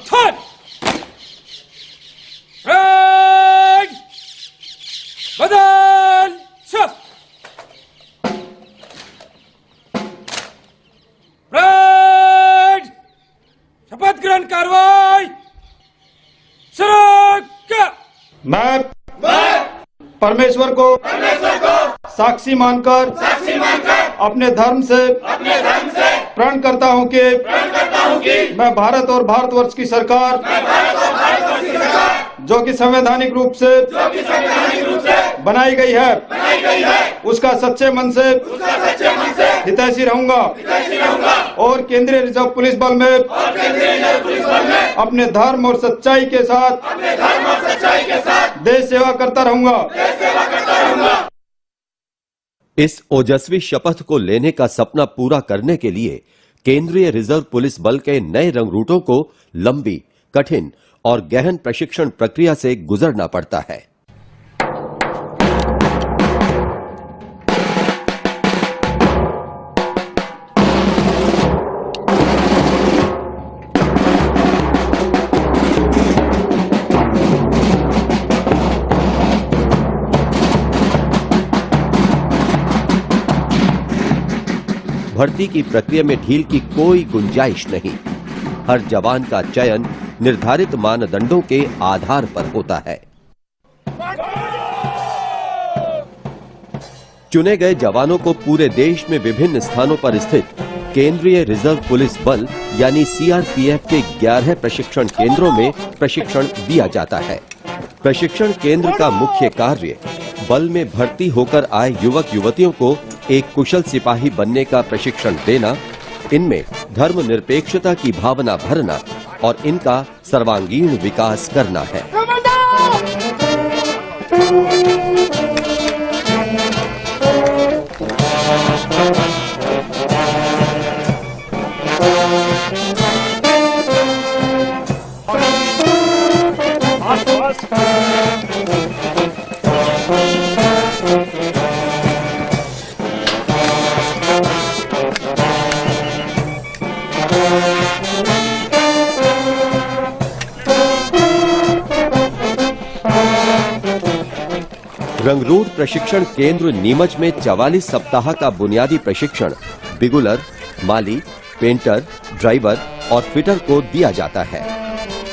सावधान। रेड बदल शफ। रेड शपथ ग्रहण कार्रवाई शुरू कर। मैं परमेश्वर को साक्षी मानकर अपने धर्म से प्रण करता हूं कि मैं भारत और भारतवर्ष की सरकार जो कि संवैधानिक रूप से बनाई गई है उसका सच्चे मन से हितैषी रहूंगा और केंद्रीय रिजर्व पुलिस बल में अपने धर्म और सच्चाई के साथ देश सेवा करता रहूंगा। इस ओजस्वी शपथ को लेने का सपना पूरा करने के लिए केंद्रीय रिजर्व पुलिस बल के नए रंगरूटों को लंबी, कठिन और गहन प्रशिक्षण प्रक्रिया से गुजरना पड़ता है। भर्ती की प्रक्रिया में ढील की कोई गुंजाइश नहीं। हर जवान का चयन निर्धारित मानदंडों के आधार पर होता है। चुने गए जवानों को पूरे देश में विभिन्न स्थानों पर स्थित केंद्रीय रिजर्व पुलिस बल यानी सीआरपीएफ के 11 प्रशिक्षण केंद्रों में प्रशिक्षण दिया जाता है। प्रशिक्षण केंद्र का मुख्य कार्य बल में भर्ती होकर आए युवक युवतियों को एक कुशल सिपाही बनने का प्रशिक्षण देना, इनमें धर्मनिरपेक्षता की भावना भरना और इनका सर्वांगीण विकास करना है। रंगरूट प्रशिक्षण केंद्र नीमच में 44 सप्ताह का बुनियादी प्रशिक्षण बिगुलर, माली, पेंटर, ड्राइवर और फिटर को दिया जाता है।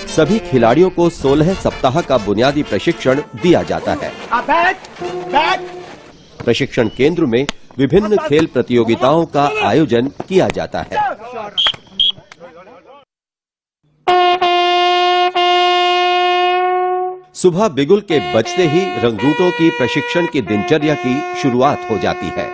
सभी खिलाड़ियों को 16 सप्ताह का बुनियादी प्रशिक्षण दिया जाता है। प्रशिक्षण केंद्र में विभिन्न खेल प्रतियोगिताओं का आयोजन किया जाता है। सुबह बिगुल के बजते ही रंगरूटों की प्रशिक्षण की दिनचर्या की शुरुआत हो जाती है।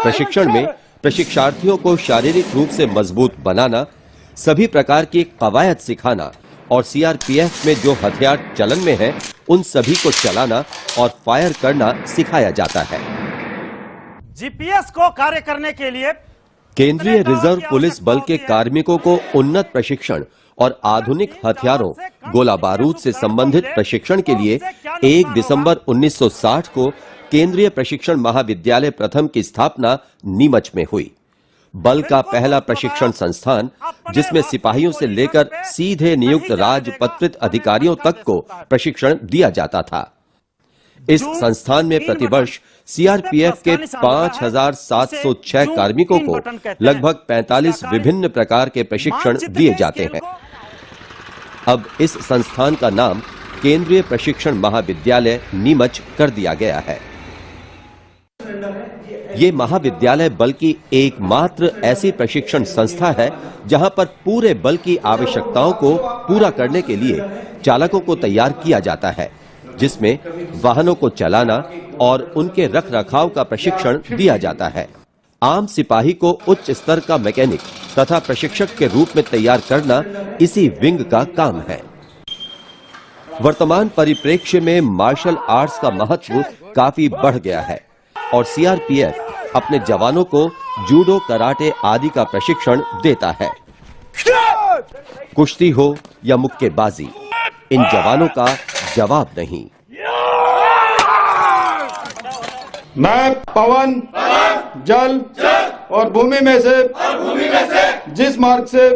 प्रशिक्षण में प्रशिक्षार्थियों को शारीरिक रूप से मजबूत बनाना, सभी प्रकार की कवायद सिखाना और सीआरपीएफ में जो हथियार चलन में हैं, उन सभी को चलाना और फायर करना सिखाया जाता है। जीपीएस को कार्य करने के लिए केंद्रीय रिजर्व पुलिस बल के कार्मिकों को उन्नत प्रशिक्षण और आधुनिक हथियारों, गोला बारूद से संबंधित प्रशिक्षण के लिए 1 दिसंबर 1960 को केंद्रीय प्रशिक्षण महाविद्यालय प्रथम की स्थापना नीमच में हुई। बल का पहला प्रशिक्षण संस्थान, जिसमें सिपाहियों से लेकर सीधे नियुक्त राजपत्रित अधिकारियों तक को प्रशिक्षण दिया जाता था। इस संस्थान में प्रतिवर्ष सीआरपीएफ के 5,706 कार्मिकों को लगभग 45 विभिन्न प्रकार के प्रशिक्षण दिए जाते हैं। अब इस संस्थान का नाम केंद्रीय प्रशिक्षण महाविद्यालय नीमच कर दिया गया है। ये महाविद्यालय बल की एकमात्र ऐसी प्रशिक्षण संस्था है जहां पर पूरे बल की आवश्यकताओं को पूरा करने के लिए चालकों को तैयार किया जाता है। जिसमें वाहनों को चलाना और उनके रखरखाव का प्रशिक्षण दिया जाता है। आम सिपाही को उच्च स्तर का मैकेनिक तथा प्रशिक्षक के रूप में तैयार करना इसी विंग का काम है। वर्तमान परिप्रेक्ष्य में मार्शल आर्ट्स का महत्व काफी बढ़ गया है और सीआरपीएफ अपने जवानों को जूडो, कराटे आदि का प्रशिक्षण देता है। कुश्ती हो या मुक्केबाजी, इन जवानों का जवाब नहीं। मैं पवन, जल और भूमि में से जिस मार्ग से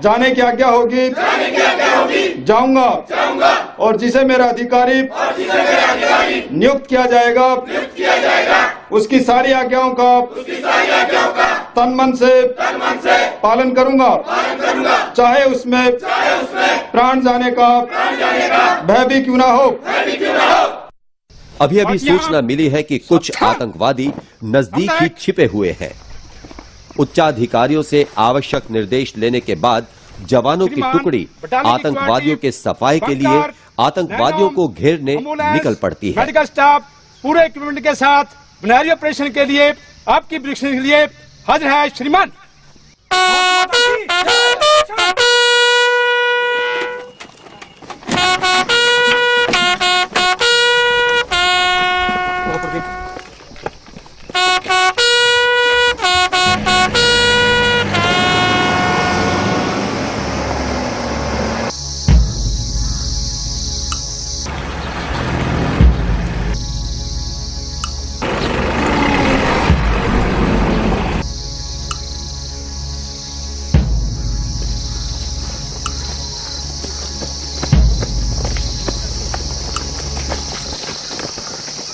जाने की आज्ञा होगी जाऊंगा और जिसे मेरा अधिकारी नियुक्त किया जाएगा उसकी सारी आज्ञाओं का तन मन से पालन करूंगा, चाहे उसमें प्राण जाने का भय भी क्यों ना हो। अभी अभी सूचना मिली है कि कुछ आतंकवादी नजदीक ही छिपे हुए हैं। उच्चाधिकारियों से आवश्यक निर्देश लेने के बाद जवानों की टुकड़ी आतंकवादियों के सफाई के लिए आतंकवादियों को घेरने निकल पड़ती है। मेडिकल स्टाफ पूरे इक्विपमेंट के साथ बुनियादी ऑपरेशन के लिए आपकी परीक्षण के लिए हाजिर है श्रीमान।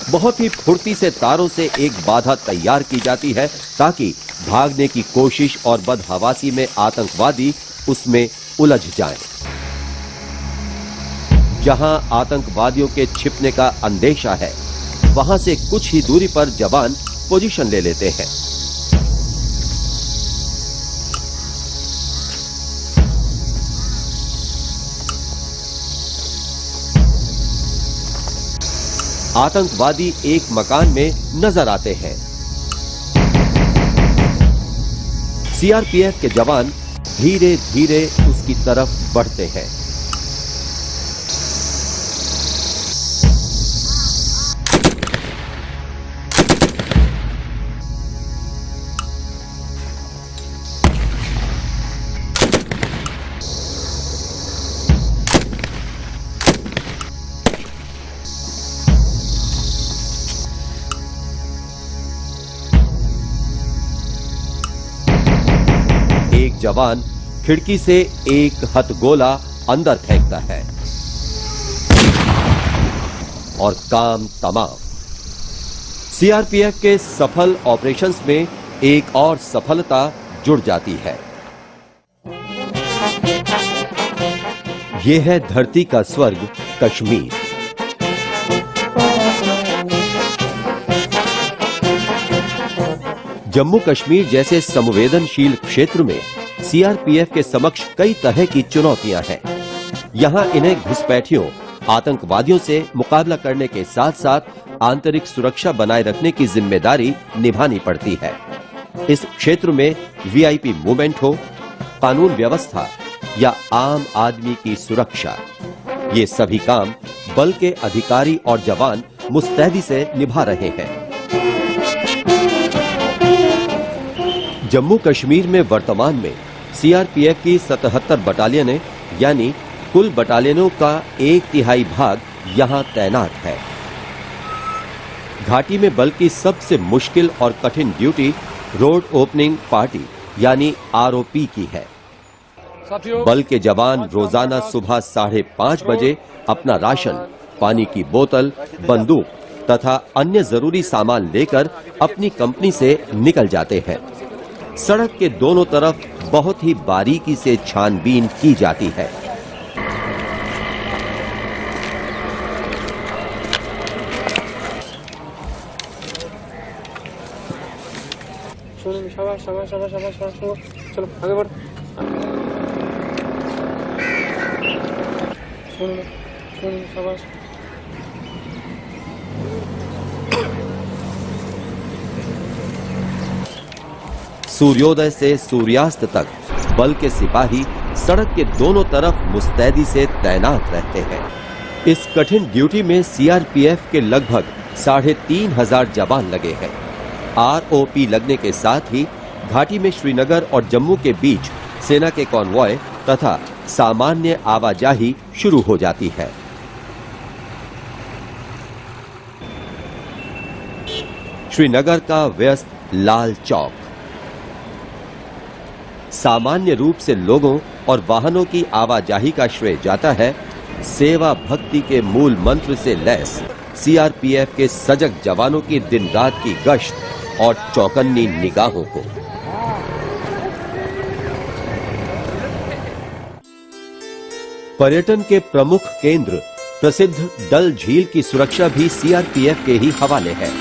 बहुत ही फुर्ती से तारों से एक बाधा तैयार की जाती है ताकि भागने की कोशिश और बदहवासी में आतंकवादी उसमें उलझ जाएं। जहां आतंकवादियों के छिपने का अंदेशा है वहां से कुछ ही दूरी पर जवान पोजीशन ले लेते हैं। आतंकवादी एक मकान में नजर आते हैं। सीआरपीएफ के जवान धीरे धीरे उसकी तरफ बढ़ते हैं। एक जवान खिड़की से एक हथगोला अंदर फेंकता है और काम तमाम। सीआरपीएफ के सफल ऑपरेशंस में एक और सफलता जुड़ जाती है। यह है धरती का स्वर्ग कश्मीर। जम्मू कश्मीर जैसे संवेदनशील क्षेत्र में सीआरपीएफ के समक्ष कई तरह की चुनौतियां हैं। यहां इन्हें घुसपैठियों, आतंकवादियों से मुकाबला करने के साथ साथ आंतरिक सुरक्षा बनाए रखने की जिम्मेदारी निभानी पड़ती है। इस क्षेत्र में वीआईपी मूवमेंट हो, कानून व्यवस्था या आम आदमी की सुरक्षा, ये सभी काम बल के अधिकारी और जवान मुस्तैदी से निभा रहे हैं। जम्मू कश्मीर में वर्तमान में सीआरपीएफ की 77 बटालियनें यानी कुल बटालियनों का 1/3 भाग यहां तैनात है। घाटी में बल की सबसे मुश्किल और कठिन ड्यूटी रोड ओपनिंग पार्टी यानी आरओपी की है। बल के जवान रोजाना सुबह 5:30 बजे अपना राशन, पानी की बोतल, बंदूक तथा अन्य जरूरी सामान लेकर अपनी कंपनी से निकल जाते हैं। सड़क के दोनों तरफ बहुत ही बारीकी से छानबीन की जाती है। शाबाश शाबाश शाबाश शाबाश शाबाश, चलो आगे बढ़। शाबाश सूर्योदय से सूर्यास्त तक बल के सिपाही सड़क के दोनों तरफ मुस्तैदी से तैनात रहते हैं। इस कठिन ड्यूटी में सीआरपीएफ के लगभग 3,500 जवान लगे हैं। आरओपी लगने के साथ ही घाटी में श्रीनगर और जम्मू के बीच सेना के कॉन्वॉय तथा सामान्य आवाजाही शुरू हो जाती है। श्रीनगर का व्यस्त लाल चौक सामान्य रूप से लोगों और वाहनों की आवाजाही का श्रेय जाता है सेवा भक्ति के मूल मंत्र से लैस सीआरपीएफ के सजग जवानों की दिन रात की गश्त और चौकन्नी निगाहों को। पर्यटन के प्रमुख केंद्र प्रसिद्ध डल झील की सुरक्षा भी सीआरपीएफ के ही हवाले है।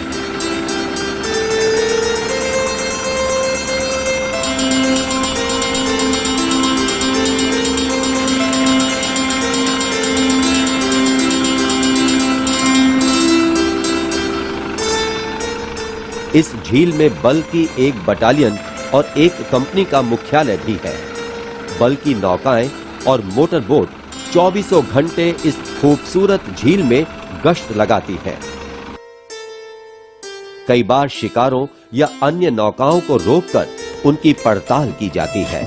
इस झील में बल की एक बटालियन और एक कंपनी का मुख्यालय भी है। बल की नौकाएं और मोटर बोट 24 घंटे इस खूबसूरत झील में गश्त लगाती है। कई बार शिकारों या अन्य नौकाओं को रोककर उनकी पड़ताल की जाती है।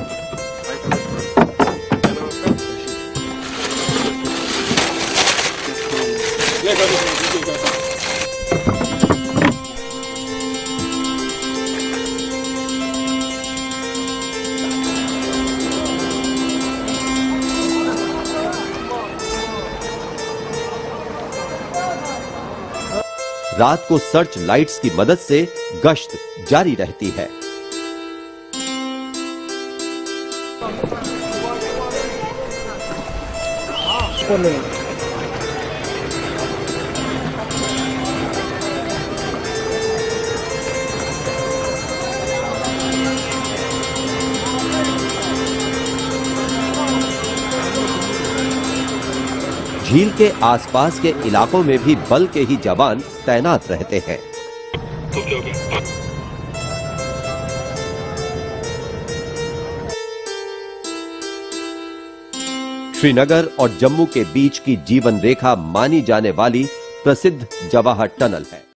रात को सर्च लाइट्स की मदद से गश्त जारी रहती है। झील के आसपास के इलाकों में भी बल के ही जवान तैनात रहते हैं। श्रीनगर और जम्मू के बीच की जीवन रेखा मानी जाने वाली प्रसिद्ध जवाहर टनल है।